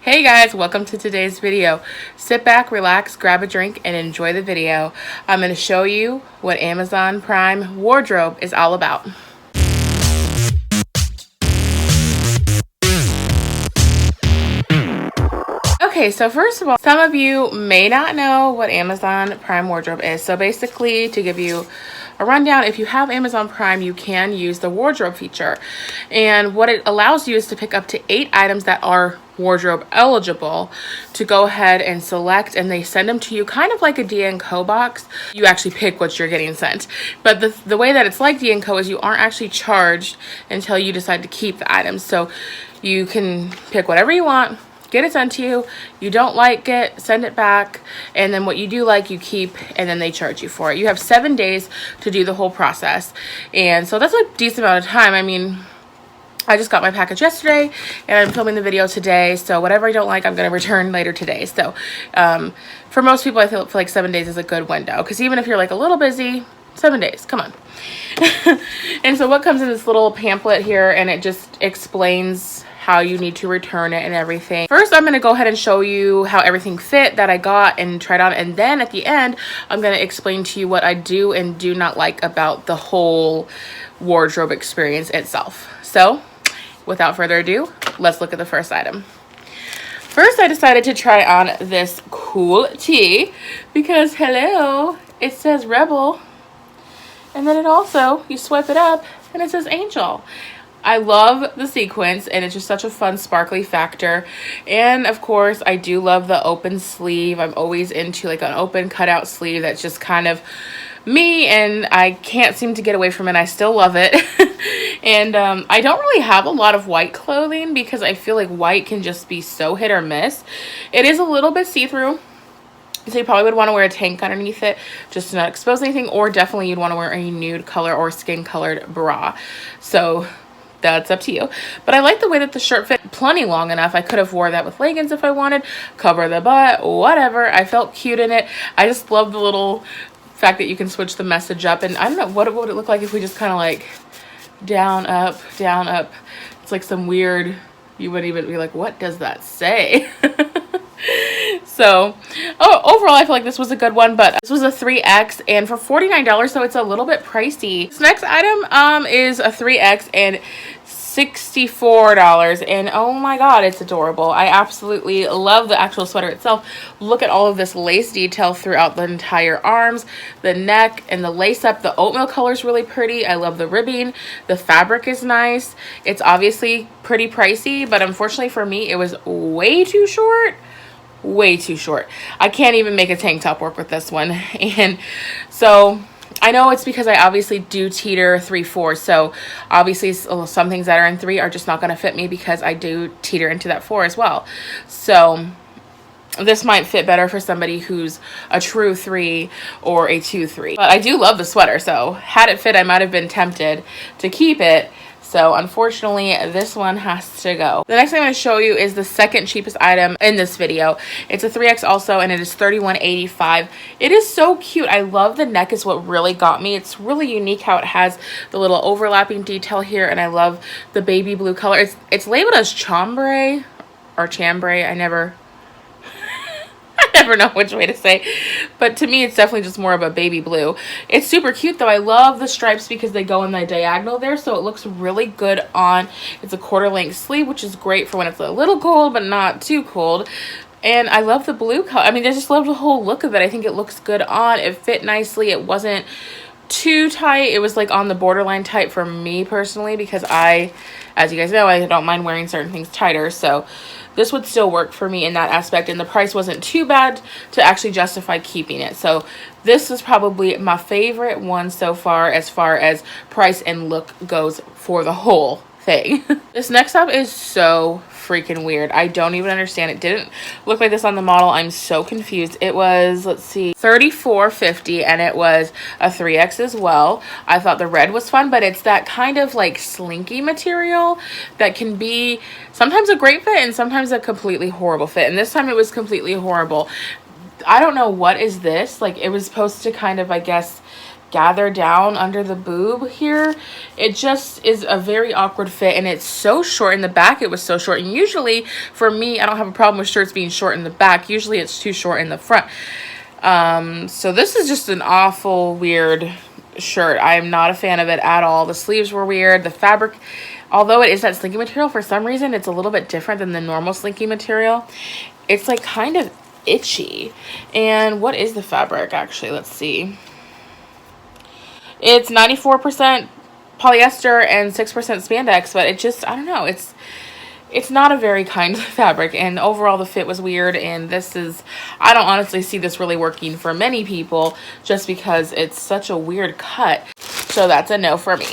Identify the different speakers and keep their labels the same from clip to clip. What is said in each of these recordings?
Speaker 1: Hey guys, welcome to today's video. Sit back, relax, grab a drink, and enjoy the video. I'm going to show you what Amazon Prime wardrobe is all about. Okay, so first of all, some of you may not know what Amazon Prime wardrobe is. So basically, to give you a rundown, if you have Amazon Prime, you can use the wardrobe feature. And what it allows you is to pick up to 8 items that are wardrobe eligible to go ahead and select, and they send them to you kind of like a D&Co box. You actually pick what you're getting sent. But the way that it's like D&Co is you aren't actually charged until you decide to keep the items. So you can pick whatever you want, get it sent to you. You don't like it, send it back, and then what you do like, you keep, and then they charge you for it. You have 7 days to do the whole process, and so that's a decent amount of time. I mean, I just got my package yesterday, and I'm filming the video today, so whatever I don't like, I'm going to return later today. So for most people, I feel like 7 days is a good window, because even if you're like a little busy, 7 days, come on. And so what comes in this little pamphlet here, and it just explains how you need to return it and everything. First, I'm going to go ahead and show you how everything fit that I got and tried on, and then at the end, I'm going to explain to you what I do and do not like about the whole wardrobe experience itself. So, without further ado, let's look at the first item. First, I decided to try on this cool tee because, hello, it says Rebel, and then it also, you swipe it up, and it says Angel. I love the sequins, and it's just such a fun sparkly factor. And of course, I do love the open sleeve. I'm always into like an open cutout sleeve that's just kind of me, and I can't seem to get away from it. I still love it. And I don't really have a lot of white clothing because I feel like white can just be so hit or miss. It is a little bit see-through, so you probably would want to wear a tank underneath it just to not expose anything, or definitely you'd want to wear a nude color or skin colored bra. So that's up to you. But I like the way that the shirt fit plenty long enough. I could have wore that with leggings if I wanted, cover the butt, whatever. I felt cute in it. I just love the little fact that you can switch the message up. And I don't know, what would it look like if we just kind of like down, up, down, up. It's like some weird, you wouldn't even be like, what does that say? So, overall, I feel like this was a good one, but this was a 3X, and for $49, so it's a little bit pricey. This next item is a 3X and $64, and oh my god, it's adorable. I absolutely love the actual sweater itself. Look at all of this lace detail throughout the entire arms, the neck, and the lace up. The oatmeal color is really pretty. I love the ribbing. The fabric is nice. It's obviously pretty pricey, but unfortunately for me, it was way too short. Way too short. I can't even make a tank top work with this one. And so I know it's because I obviously do teeter 3/4, so obviously some things that are in 3 are just not going to fit me because I do teeter into that 4 as well. So this might fit better for somebody who's a true 3 or a 2/3. But I do love the sweater, so had it fit, I might have been tempted to keep it. So unfortunately, this one has to go. The next thing I'm going to show you is the second cheapest item in this video. It's a 3X also, and it is $31.85. It is so cute. I love the neck is what really got me. It's really unique how it has the little overlapping detail here, and I love the baby blue color. It's labeled as chambray or chambray. I never know which way to say, but to me it's definitely just more of a baby blue. It's super cute though. I love the stripes because they go in the diagonal there, so it looks really good on. It's a quarter length sleeve, which is great for when it's a little cold but not too cold. And I love the blue color. I mean, I just love the whole look of it. I think it looks good on. It fit nicely. It wasn't too tight. It was like on the borderline tight for me personally, because as you guys know, I don't mind wearing certain things tighter, so this would still work for me in that aspect, and the price wasn't too bad to actually justify keeping it. So this is probably my favorite one so far as price and look goes for the whole thing. This next up is so freaking weird. I don't even understand. It didn't look like this on the model. I'm so confused. It was, let's see, $34.50, and it was a 3X as well. I thought the red was fun, but it's that kind of like slinky material that can be sometimes a great fit and sometimes a completely horrible fit. And this time it was completely horrible. I don't know what is this. Like, it was supposed to kind of, I guess, gather down under the boob here. It just is a very awkward fit, and it's so short in the back. It was so short, and usually for me, I don't have a problem with shirts being short in the back. Usually it's too short in the front. So this is just an awful weird shirt. I am not a fan of it at all. The sleeves were weird. The fabric, although it is that slinky material, for some reason it's a little bit different than the normal slinky material. It's like kind of itchy. And what is the fabric actually? Let's see. It's 94% polyester and 6% spandex, but it just, I don't know, it's not a very kind fabric, and overall the fit was weird, and this is, I don't honestly see this really working for many people just because it's such a weird cut. So that's a no for me.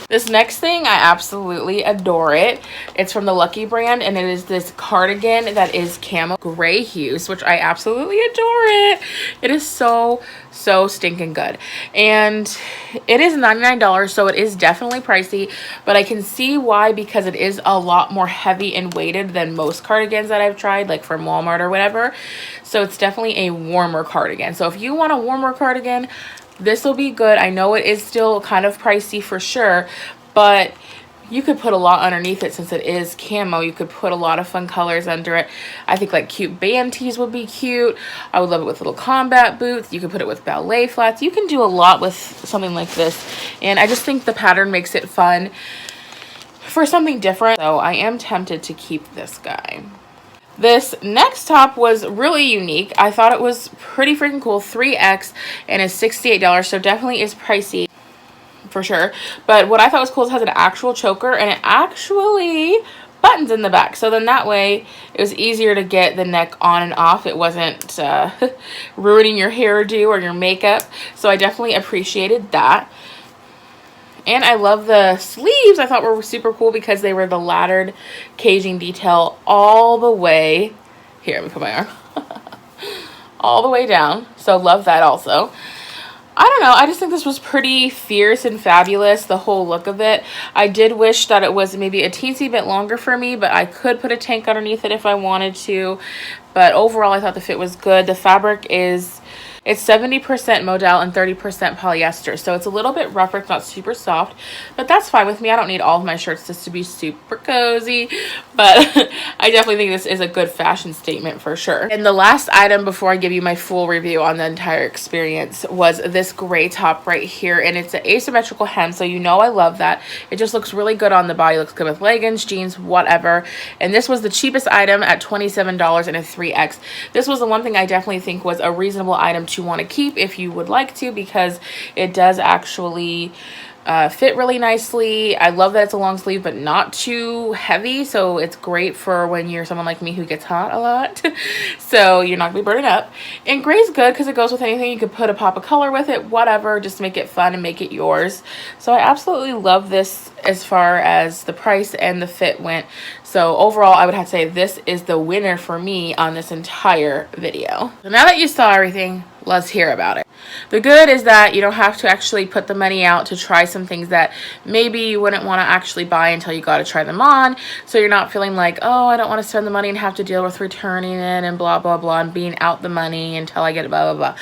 Speaker 1: This next thing, I absolutely adore it. It's from the Lucky brand, and it is this cardigan that is camo gray hues, which I absolutely adore it. It is so stinking good. And it is $99, so it is definitely pricey, but I can see why, because it is a lot more heavy and weighted than most cardigans that I've tried, like from Walmart or whatever. So it's definitely a warmer cardigan. So if you want a warmer cardigan, this will be good. I know it is still kind of pricey for sure, but you could put a lot underneath it since it is camo. You could put a lot of fun colors under it. I think like cute band tees would be cute. I would love it with little combat boots. You could put it with ballet flats. You can do a lot with something like this. And I just think the pattern makes it fun for something different. So I am tempted to keep this guy. This next top was really unique. I thought it was pretty freaking cool. 3X, and it's $68, so definitely is pricey for sure. But what I thought was cool is it has an actual choker, and it actually buttons in the back. So then that way it was easier to get the neck on and off. It wasn't ruining your hairdo or your makeup. So I definitely appreciated that. And I love the sleeves. I thought were super cool because they were the laddered caging detail all the way. Here, let me put my arm. All the way down. So love that also. I don't know. I just think this was pretty fierce and fabulous, the whole look of it. I did wish that it was maybe a teensy bit longer for me, but I could put a tank underneath it if I wanted to. But overall, I thought the fit was good. The fabric is... It's 70% modal and 30% polyester, so it's a little bit rougher. It's not super soft, but that's fine with me. I don't need all of my shirts just to be super cozy, but I definitely think this is a good fashion statement for sure. And the last item before I give you my full review on the entire experience was this gray top right here, and it's an asymmetrical hem, so you know I love that. It just looks really good on the body. It looks good with leggings, jeans, whatever. And this was the cheapest item at $27 in a 3X. This was the one thing I definitely think was a reasonable item to want to keep if you would like to, because it does actually fit really nicely. I love that it's a long sleeve but not too heavy, so it's great for when you're someone like me who gets hot a lot. So you're not gonna be burning up. And gray's good because it goes with anything. You could put a pop of color with it, whatever, just make it fun and make it yours. So I absolutely love this as far as the price and the fit went. So overall, I would have to say this is the winner for me on this entire video. So now that you saw everything, let's hear about it. The good is that you don't have to actually put the money out to try some things that maybe you wouldn't want to actually buy until you got to try them on. So you're not feeling like, oh, I don't want to spend the money and have to deal with returning it and blah, blah, blah, and being out the money until I get it, blah, blah, blah.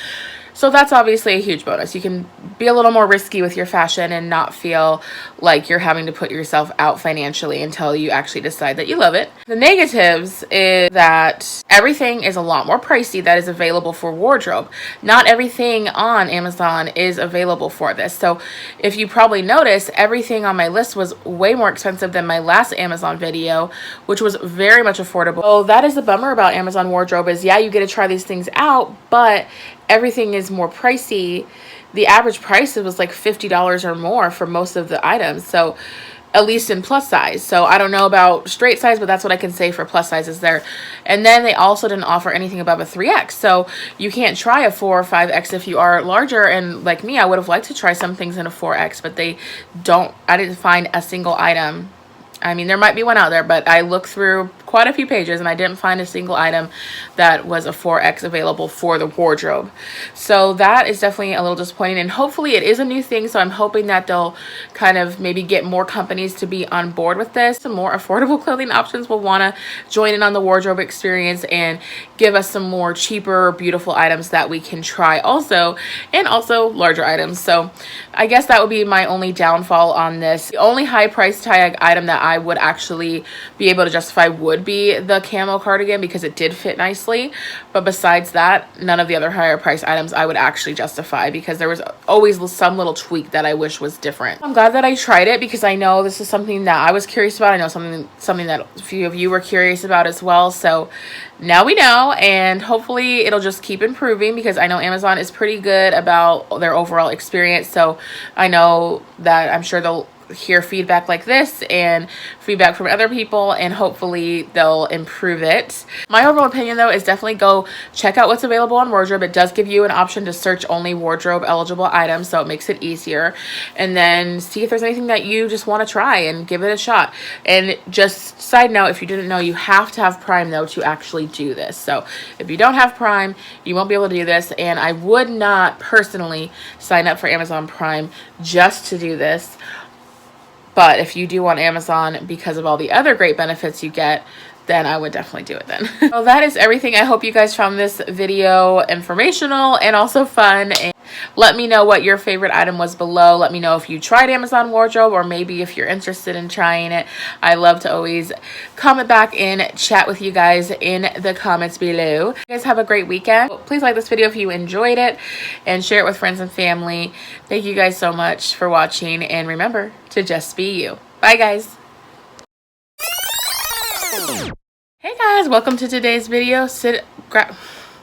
Speaker 1: So that's obviously a huge bonus. You can be a little more risky with your fashion and not feel like you're having to put yourself out financially until you actually decide that you love it. The negatives is that everything is a lot more pricey that is available for wardrobe. Not everything on Amazon is available for this. So if you probably noticed, everything on my list was way more expensive than my last Amazon video, which was very much affordable. So that is the bummer about Amazon wardrobe is, yeah, you get to try these things out, but everything is more pricey. The average price was like $50 or more for most of the items, so at least in plus size. So I don't know about straight size, but that's what I can say for plus sizes there. And then they also didn't offer anything above a 3X, so you can't try a 4 or 5X if you are larger. And like me, I would have liked to try some things in a 4X, but they don't. I didn't find a single item. I mean, there might be one out there, but I looked through quite a few pages and I didn't find a single item that was a 4X available for the wardrobe. So that is definitely a little disappointing, and hopefully it is a new thing, so I'm hoping that they'll kind of maybe get more companies to be on board with this. Some more affordable clothing options will want to join in on the wardrobe experience and give us some more cheaper, beautiful items that we can try also, and also larger items. So I guess that would be my only downfall on this. The only high price tag item that I would actually be able to justify would be the camo cardigan because it did fit nicely. But besides that, none of the other higher price items I would actually justify because there was always some little tweak that I wish was different. I'm glad that I tried it because I know this is something that I was curious about. I know something that a few of you were curious about as well. So now we know, and hopefully it'll just keep improving because I know Amazon is pretty good about their overall experience. So I know that I'm sure they'll hear feedback like this and feedback from other people, and hopefully they'll improve it. My overall opinion though is definitely go check out what's available on Wardrobe. It does give you an option to search only wardrobe eligible items, so it makes it easier, and then see if there's anything that you just want to try and give it a shot. And just side note, if you didn't know, you have to have Prime though to actually do this. So if you don't have Prime, you won't be able to do this, and I would not personally sign up for Amazon Prime just to do this. But if you do want Amazon because of all the other great benefits you get, then I would definitely do it then. So that is everything. I hope you guys found this video informational and also fun. And let me know what your favorite item was below. Let me know if you tried Amazon Wardrobe or maybe if you're interested in trying it. I love to always comment back and chat with you guys in the comments below. You guys have a great weekend. Please like this video if you enjoyed it and share it with friends and family. Thank you guys so much for watching, and remember to just be you. Bye guys. Hey guys, welcome to today's video.